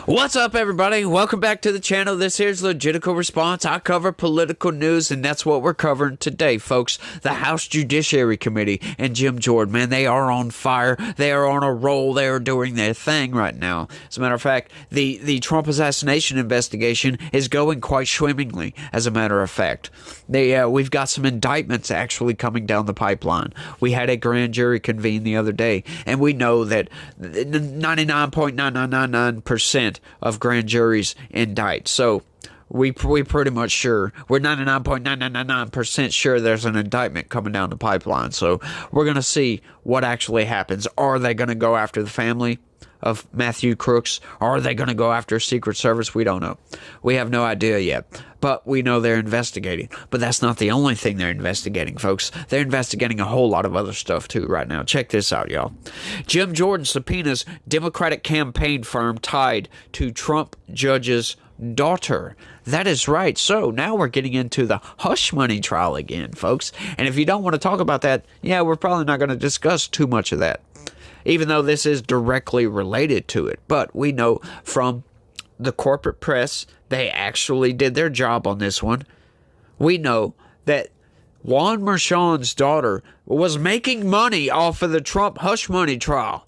What's up, everybody? Welcome back to the channel. This here's Logical Response. I cover political news, and that's what we're covering today, folks. The House Judiciary Committee and Jim Jordan, man, they are on fire. They are on a roll. They are doing their thing right now. As a matter of fact, the Trump assassination investigation is going quite swimmingly, as a matter of fact. We've got some indictments actually coming down the pipeline. We had a grand jury convene the other day, and we know that 99.9999% of grand juries indict. So we pretty much sure, we're 99.9999% sure there's an indictment coming down the pipeline. So we're going to see what actually happens. Are they going to go after the family of Matthew Crooks? Or are they going to go after Secret Service? We don't know. We have no idea yet. But we know they're investigating. But that's not the only thing they're investigating, folks. They're investigating a whole lot of other stuff, too, right now. Check this out, y'all. Jim Jordan subpoenas Democratic campaign firm tied to Trump judge's daughter. That is right. So now we're getting into the hush money trial again, folks. And if you don't want to talk about that, yeah, we're probably not going to discuss too much of that, even though this is directly related to it. But we know from the corporate press, they actually did their job on this one. We know that Juan Mershon's daughter was making money off of the Trump hush money trial.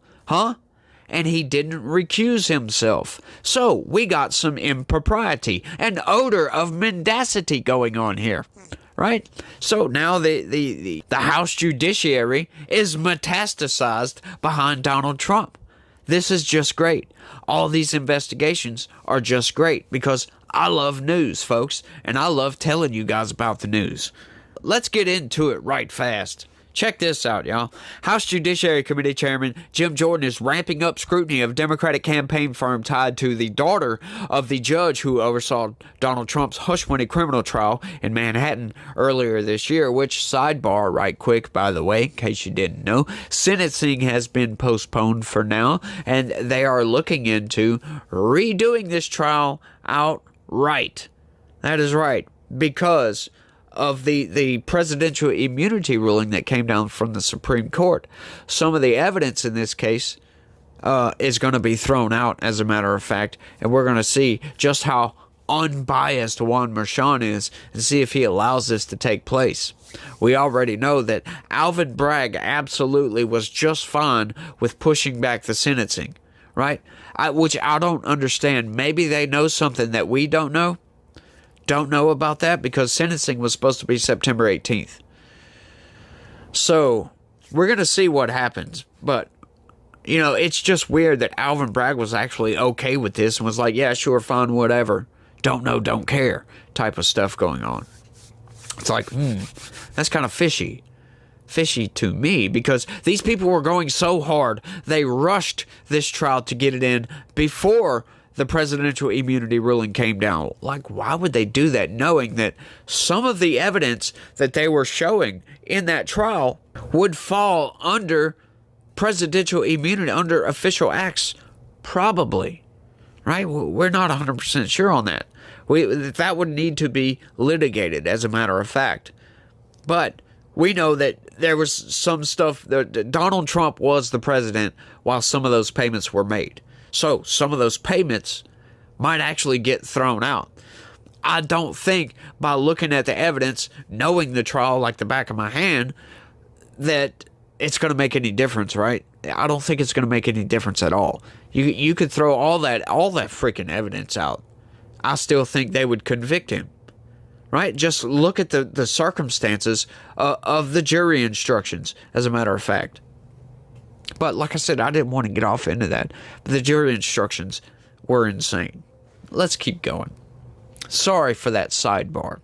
And he didn't recuse himself. So we got some impropriety, an odor of mendacity going on here. Right? So now the House Judiciary is metastasized behind Donald Trump. This is just great. All these investigations are just great because I love news, folks, and I love telling you guys about the news. Let's get into it right fast. Check this out, y'all. House Judiciary Committee Chairman Jim Jordan is ramping up scrutiny of Democratic campaign firm tied to the daughter of the judge who oversaw Donald Trump's hush money criminal trial in Manhattan earlier this year, which, sidebar right quick, by the way, in case you didn't know, sentencing has been postponed for now, and they are looking into redoing this trial outright. That is right, because of the presidential immunity ruling that came down from the Supreme Court. Some of the evidence in this case is going to be thrown out, as a matter of fact, and we're going to see just how unbiased Juan Mershon is and see if he allows this to take place. We already know that Alvin Bragg absolutely was just fine with pushing back the sentencing, right? Which I don't understand. Maybe they know something that we don't know. Don't know about that because sentencing was supposed to be September 18th. So we're going to see what happens. But, you know, it's just weird that Alvin Bragg was actually okay with this and was like, yeah, sure, fine, whatever. Don't know, don't care type of stuff going on. It's like, that's kind of fishy. Fishy to me because these people were going so hard. They rushed this trial to get it in before the presidential immunity ruling came down. Like, why would they do that, knowing that some of the evidence that they were showing in that trial would fall under presidential immunity, under official acts? Probably, right? We're not 100% sure on that. That would need to be litigated, as a matter of fact. But we know that there was some stuff that Donald Trump was the president while some of those payments were made. So some of those payments might actually get thrown out. I don't think by looking at the evidence, knowing the trial like the back of my hand, that it's going to make any difference, right? I don't think it's going to make any difference at all. You could throw all that freaking evidence out. I still think they would convict him, right? Just look at the circumstances of the jury instructions, as a matter of fact. But like I said, I didn't want to get off into that. But the jury instructions were insane. Let's keep going. Sorry for that sidebar.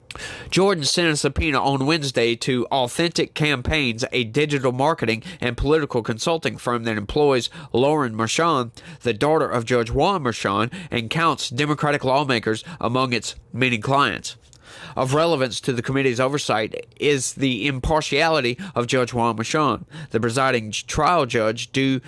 Jordan sent a subpoena on Wednesday to Authentic Campaigns, a digital marketing and political consulting firm that employs Lauren Mershon, the daughter of Judge Juan Mershon, and counts Democratic lawmakers among its many clients. Of relevance to the committee's oversight is the impartiality of Judge Juan Mershon, the presiding trial judge, due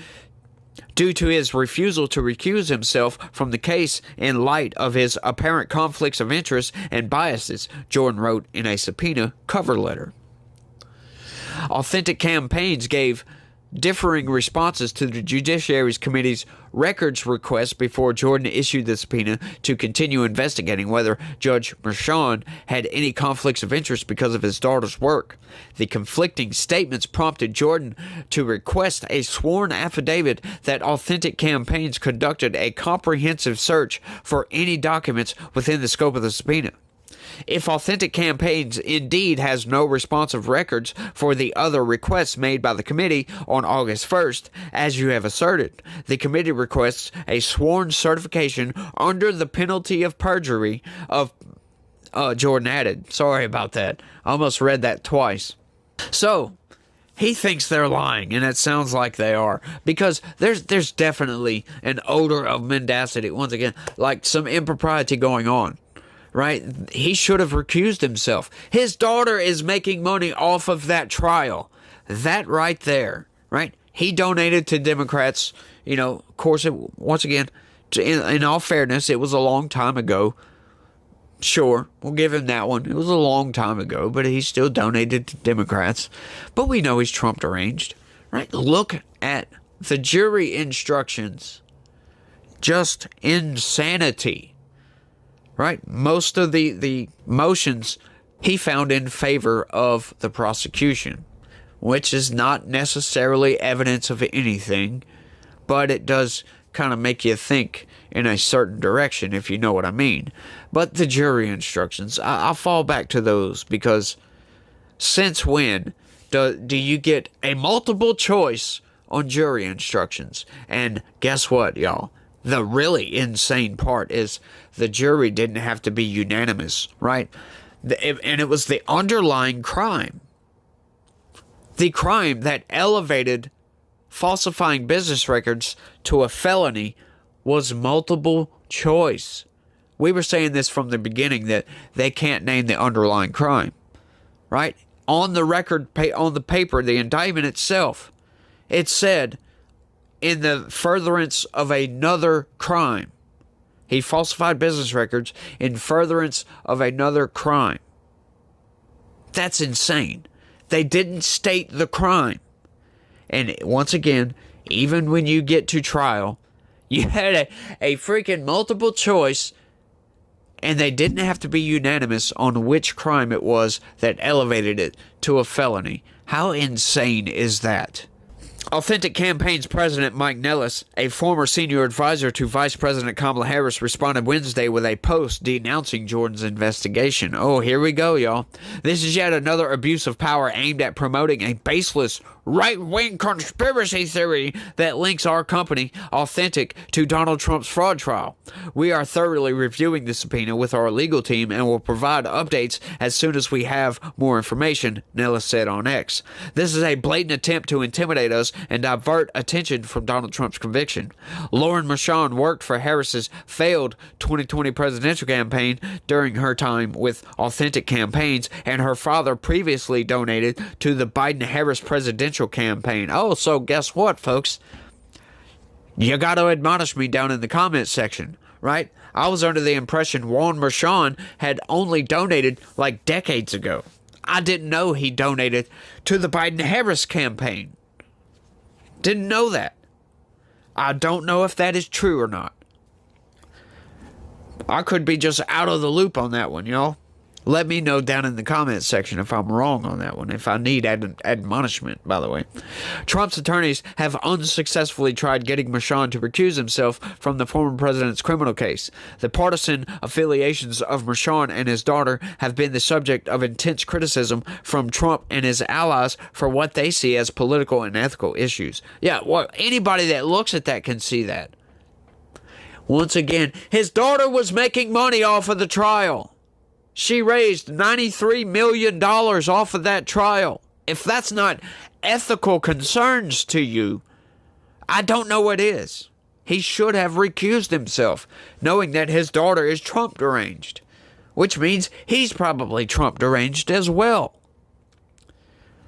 to his refusal to recuse himself from the case in light of his apparent conflicts of interest and biases, Jordan wrote in a subpoena cover letter. Authentic Campaigns gave differing responses to the Judiciary's committee's records request before Jordan issued the subpoena to continue investigating whether Judge Mershon had any conflicts of interest because of his daughter's work. The conflicting statements prompted Jordan to request a sworn affidavit that Authentic Campaigns conducted a comprehensive search for any documents within the scope of the subpoena. If Authentic Campaigns indeed has no responsive records for the other requests made by the committee on August 1st, as you have asserted, the committee requests a sworn certification under the penalty of perjury of Jordan added. Sorry about that. I almost read that twice. So, he thinks they're lying, and it sounds like they are, because there's definitely an odor of mendacity, once again, like some impropriety going on. Right? He should have recused himself. His daughter is making money off of that trial. That right there, right? He donated to Democrats. You know, of course, once again, in all fairness, it was a long time ago. Sure, we'll give him that one. It was a long time ago, but he still donated to Democrats. But we know he's Trump deranged, right? Look at the jury instructions. Just insanity. Right? Most of the motions he found in favor of the prosecution, which is not necessarily evidence of anything, but it does kind of make you think in a certain direction, if you know what I mean. But the jury instructions, I'll fall back to those, because since when do you get a multiple choice on jury instructions? And guess what, y'all? The really insane part is the jury didn't have to be unanimous, right? And it was the underlying crime. The crime that elevated falsifying business records to a felony was multiple choice. We were saying this from the beginning, that they can't name the underlying crime, right? On the record, on the paper, the indictment itself, it said, in the furtherance of another crime. He falsified business records in furtherance of another crime. That's insane. They didn't state the crime. And once again, even when you get to trial, you had a freaking multiple choice, and they didn't have to be unanimous on which crime it was that elevated it to a felony. How insane is that? Authentic Campaigns President Mike Nellis, a former senior advisor to Vice President Kamala Harris, responded Wednesday with a post denouncing Jordan's investigation. Oh, here we go, y'all. This is yet another abuse of power aimed at promoting a baseless right-wing conspiracy theory that links our company, Authentic, to Donald Trump's fraud trial. We are thoroughly reviewing the subpoena with our legal team and will provide updates as soon as we have more information, Nellis said on X. This is a blatant attempt to intimidate us and divert attention from Donald Trump's conviction. Lauren Mershon worked for Harris's failed 2020 presidential campaign during her time with Authentic Campaigns, and her father previously donated to the Biden-Harris presidential campaign. Oh, so guess what, folks? You got to admonish me down in the comments section, right? I was under the impression Juan Mershon had only donated like decades ago. I didn't know he donated to the Biden-Harris campaign. Didn't know that. I don't know if that is true or not. I could be just out of the loop on that one, y'all. Let me know down in the comments section if I'm wrong on that one, if I need admonishment, by the way. Trump's attorneys have unsuccessfully tried getting Mershon to recuse himself from the former president's criminal case. The partisan affiliations of Mershon and his daughter have been the subject of intense criticism from Trump and his allies for what they see as political and ethical issues. Yeah, well, anybody that looks at that can see that. Once again, his daughter was making money off of the trial. She raised $93 million off of that trial. If that's not ethical concerns to you, I don't know what is. He should have recused himself, knowing that his daughter is Trump deranged, which means he's probably Trump deranged as well.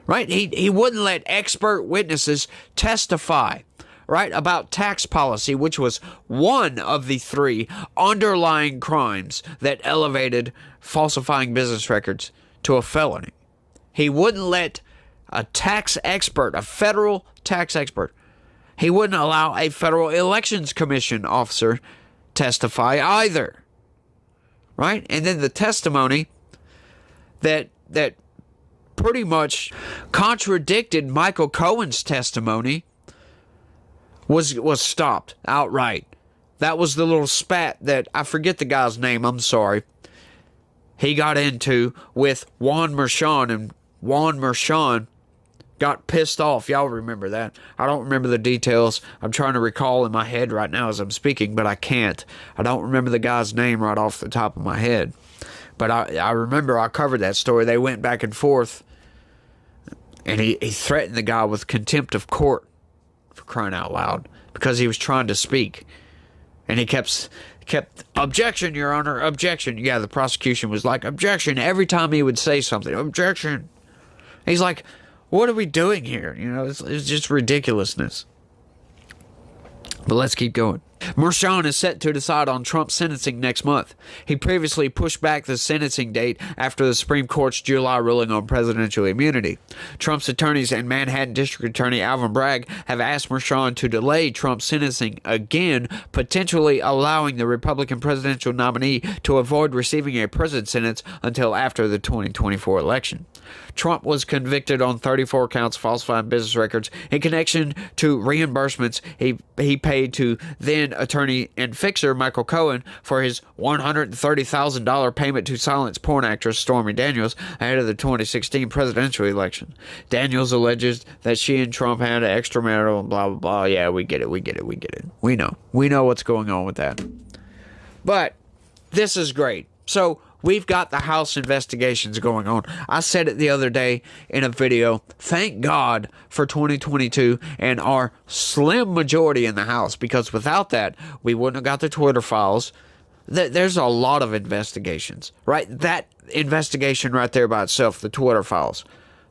Right? He wouldn't let expert witnesses testify, right, about tax policy, which was one of the three underlying crimes that elevated falsifying business records to a felony. He wouldn't let a tax expert, a federal tax expert. He wouldn't allow a Federal Elections Commission officer testify either. Right? And then the testimony that pretty much contradicted Michael Cohen's testimony was stopped outright. That was the little spat that, I forget the guy's name, I'm sorry, he got into with Juan Mershon, and Juan Mershon got pissed off. Y'all remember that. I don't remember the details. I'm trying to recall in my head right now as I'm speaking, but I can't. I don't remember the guy's name right off the top of my head. But I remember I covered that story. They went back and forth, and he threatened the guy with contempt of court, for crying out loud, because he was trying to speak. And he kept, objection, Your Honor, objection. Yeah, the prosecution was like, objection, every time he would say something, objection. He's like, what are we doing here? You know, it's just ridiculousness. But let's keep going. Mershon is set to decide on Trump's sentencing next month. He previously pushed back the sentencing date after the Supreme Court's July ruling on presidential immunity. Trump's attorneys and Manhattan District Attorney Alvin Bragg have asked Mershon to delay Trump's sentencing again, potentially allowing the Republican presidential nominee to avoid receiving a prison sentence until after the 2024 election. Trump was convicted on 34 counts of falsifying business records in connection to reimbursements he paid to then attorney and fixer Michael Cohen for his $130,000 payment to silence porn actress Stormy Daniels ahead of the 2016 presidential election. Daniels alleges that she and Trump had an extramarital and blah, blah, blah. Yeah, we get it. We know what's going on with that. But this is great. So we've got the House investigations going on. I said it the other day in a video. Thank God for 2022 and our slim majority in the House, because without that, we wouldn't have got the Twitter files. There's a lot of investigations, right? That investigation right there by itself, the Twitter files,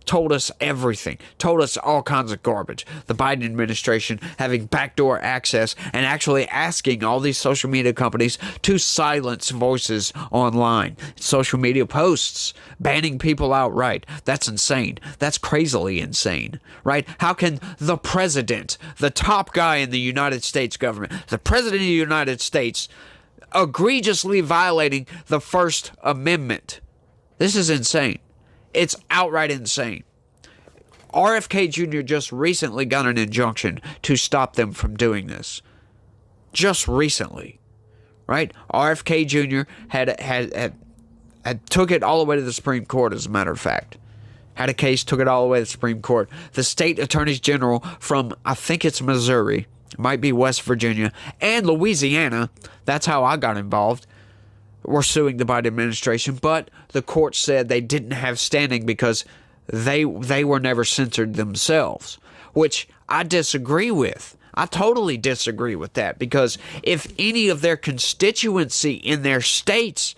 told us everything, told us all kinds of garbage. The Biden administration having backdoor access and actually asking all these social media companies to silence voices online, social media posts, banning people outright. That's insane. That's crazily insane, right? How can the president, the top guy in the United States government, the president of the United States, egregiously violating the First Amendment? This is insane. It's outright insane. RFK Jr. just recently got an injunction to stop them from doing this. Just recently, right? RFK Jr. had took it all the way to the Supreme Court, as a matter of fact. Had a case, took it all the way to the Supreme Court. The state attorneys general from, I think it's Missouri, might be West Virginia, and Louisiana, that's how I got involved, were suing the Biden administration, but the court said they didn't have standing because they were never censored themselves, which I disagree with. I totally disagree with that, because if any of their constituency in their states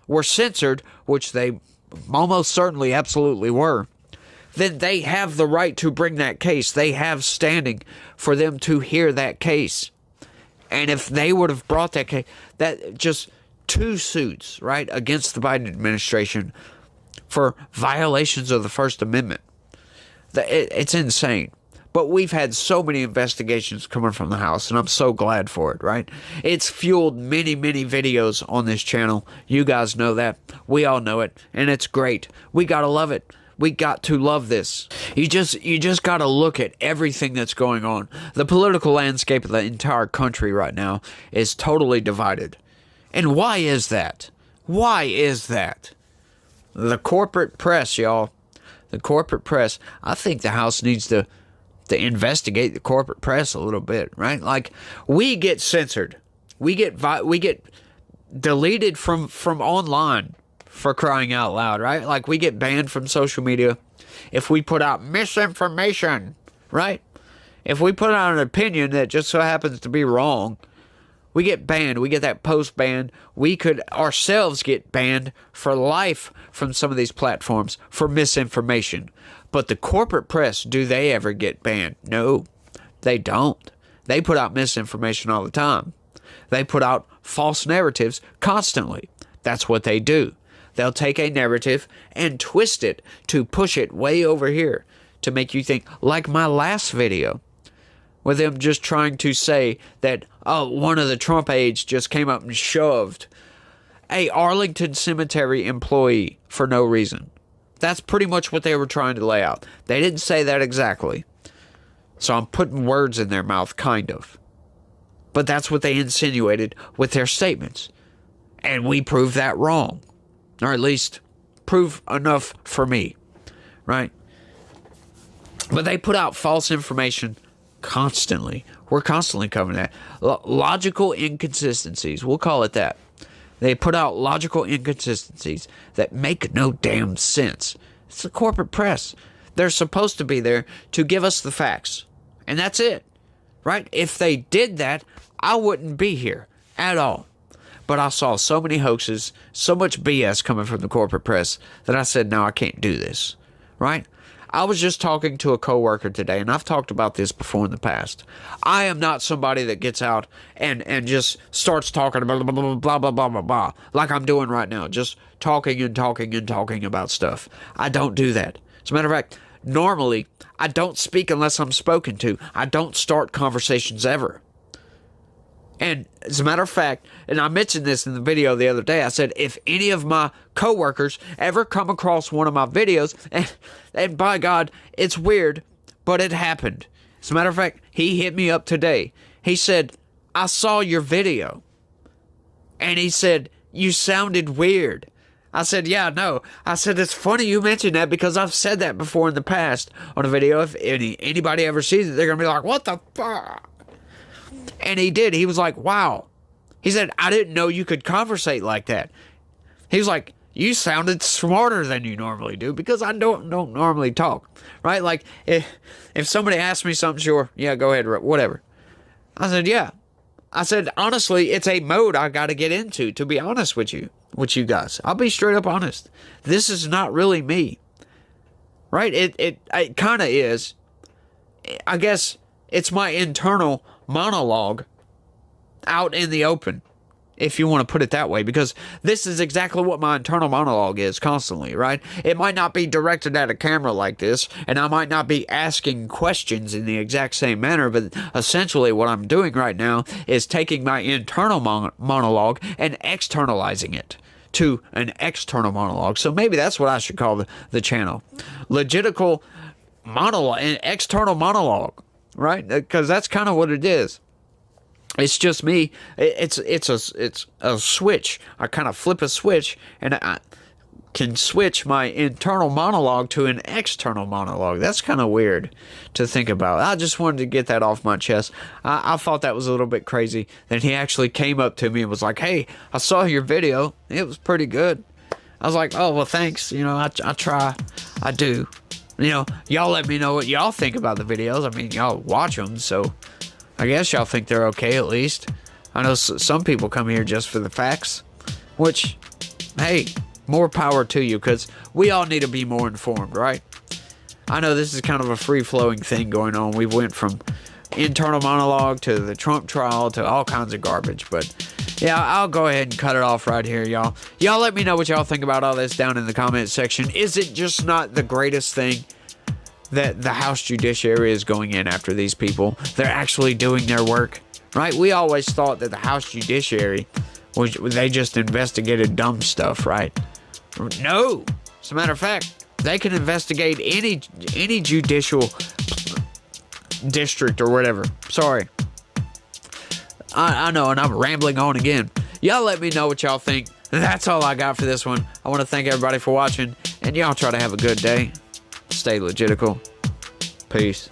were censored, which they almost certainly absolutely were, then they have the right to bring that case. They have standing for them to hear that case. And if they would have brought that case, that just 2 suits, right, against the Biden administration for violations of the First Amendment. It's insane. But we've had so many investigations coming from the House, and I'm so glad for it, right? It's fueled many, many videos on this channel. You guys know that. We all know it, and it's great. We gotta love it. We got to love this. You just got to look at everything that's going on. The political landscape of the entire country right now is totally divided. And why is that? Why is that? The corporate press, y'all. The corporate press. I think the House needs to investigate the corporate press a little bit, right? Like, we get censored. We get deleted from online, for crying out loud, right? Like, we get banned from social media if we put out misinformation, right? If we put out an opinion that just so happens to be wrong, we get banned. We get that post banned. We could ourselves get banned for life from some of these platforms for misinformation. But the corporate press, do they ever get banned? No, they don't. They put out misinformation all the time. They put out false narratives constantly. That's what they do. They'll take a narrative and twist it to push it way over here to make you think, like my last video. with them just trying to say that, oh, one of the Trump aides just came up and shoved a Arlington Cemetery employee for no reason. That's pretty much what they were trying to lay out. They didn't say that exactly. So I'm putting words in their mouth, kind of. But that's what they insinuated with their statements. And we proved that wrong. Or at least prove enough for me. Right? But they put out false information constantly. We're constantly covering that. Logical inconsistencies. We'll call it that. They put out logical inconsistencies that make no damn sense. It's the corporate press. They're supposed to be there to give us the facts. And that's it. Right? If they did that, I wouldn't be here at all. But I saw so many hoaxes, so much BS coming from the corporate press that I said, no, I can't do this. Right? I was just talking to a coworker today, and I've talked about this before in the past. I am not somebody that gets out and just starts talking about blah, blah, blah, blah, blah, blah, blah, like I'm doing right now, just talking and talking and talking about stuff. I don't do that. As a matter of fact, normally, I don't speak unless I'm spoken to. I don't start conversations ever. And as a matter of fact, and I mentioned this in the video the other day, I said, if any of my coworkers ever come across one of my videos, and by God, it's weird, but it happened. As a matter of fact, he hit me up today. He said, I saw your video. And he said, you sounded weird. I said, yeah, no. I said, it's funny you mentioned that because I've said that before in the past on a video. If anybody ever sees it, they're going to be like, what the fuck? And he did. He was like, wow. He said, I didn't know you could conversate like that. He was like, you sounded smarter than you normally do because I don't normally talk. Right? Like, if somebody asks me something, sure, yeah, go ahead, whatever. I said, yeah. I said, honestly, it's a mode I got to get into, to be honest with you guys. I'll be straight up honest. This is not really me. Right? It kind of is. I guess it's my internal monologue out in the open, if you want to put it that way, because this is exactly what my internal monologue is constantly, right? It might not be directed at a camera like this, and I might not be asking questions in the exact same manner, but essentially what I'm doing right now is taking my internal monologue and externalizing it to an external monologue. So maybe that's what I should call the channel. Legitical monologue, an external monologue. Right? Because that's kind of what it is. It's just me. It's a switch. I kind of flip a switch, and I can switch my internal monologue to an external monologue. That's kind of weird to think about. I just wanted to get that off my chest. I thought that was a little bit crazy. Then he actually came up to me and was like, hey, I saw your video. It was pretty good. I was like, oh, well, thanks. You know, I try. I do. You know, y'all let me know what y'all think about the videos. I mean, y'all watch them, so I guess y'all think they're okay at least. I know some people come here just for the facts, which, hey, more power to you, because we all need to be more informed, right? I know this is kind of a free-flowing thing going on. We went from internal monologue to the Trump trial to all kinds of garbage, but yeah, I'll go ahead and cut it off right here, y'all. Y'all let me know what y'all think about all this down in the comment section. Is it just not the greatest thing that the House Judiciary is going in after these people? They're actually doing their work, right? We always thought that the House Judiciary, they just investigated dumb stuff, right? No. As a matter of fact, they can investigate any judicial district or whatever. Sorry. I know, and I'm rambling on again. Y'all let me know what y'all think. That's all I got for this one. I want to thank everybody for watching, and y'all try to have a good day. Stay legitical. Peace.